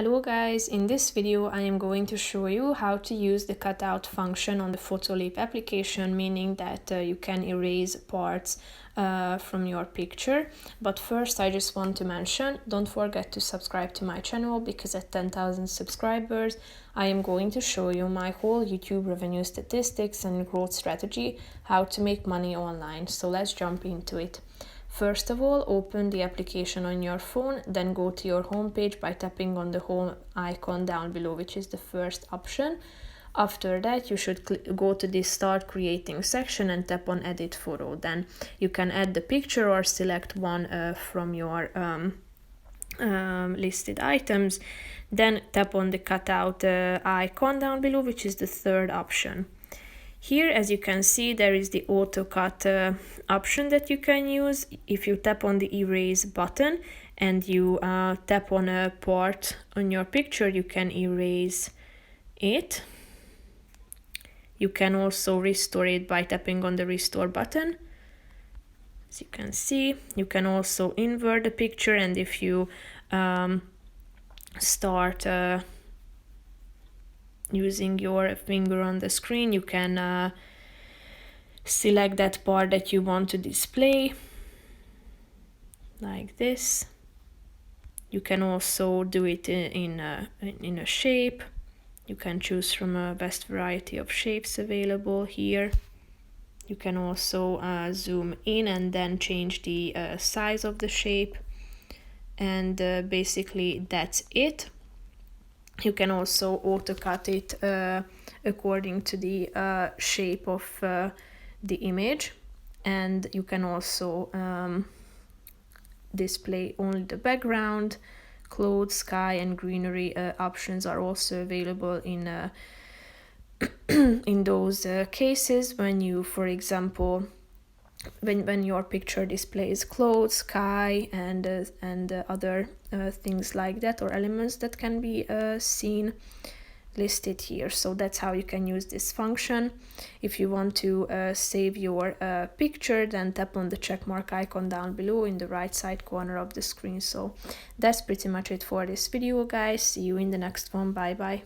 Hello guys, in this video I am going to show you how to use the cutout function on the Photoleap application, meaning that you can erase parts from your picture. But first I just want to mention, don't forget to subscribe to my channel, because at 10,000 subscribers I am going to show you my whole YouTube revenue statistics and growth strategy, how to make money online. So let's jump into it. First of all, open the application on your phone, then go to your home page by tapping on the home icon down below, which is the first option. After that, you should go to the Start Creating section and tap on Edit Photo. Then you can add the picture or select one from your listed items. Then tap on the cutout icon down below, which is the third option. Here, as you can see, there is the auto cut option that you can use. If you tap on the erase button and you tap on a part on your picture, you can erase it. You can also restore it by tapping on the restore button. As you can see, you can also invert the picture, and if you start using your finger on the screen, you can select that part that you want to display, like this. You can also do it in a shape. You can choose from a vast variety of shapes available here. You can also zoom in and then change the size of the shape, and basically that's it. You can also auto cut it according to the shape of the image, and you can also display only the background. Clothes, sky and greenery options are also available in in those cases when you, for example, when your picture displays clothes, sky and other things like that, or elements that can be seen listed here. So that's how you can use this function. If you want to save your picture, then tap on the check mark icon down below in the right side corner of the screen. So that's pretty much it for this video, guys. See you in the next one. Bye bye.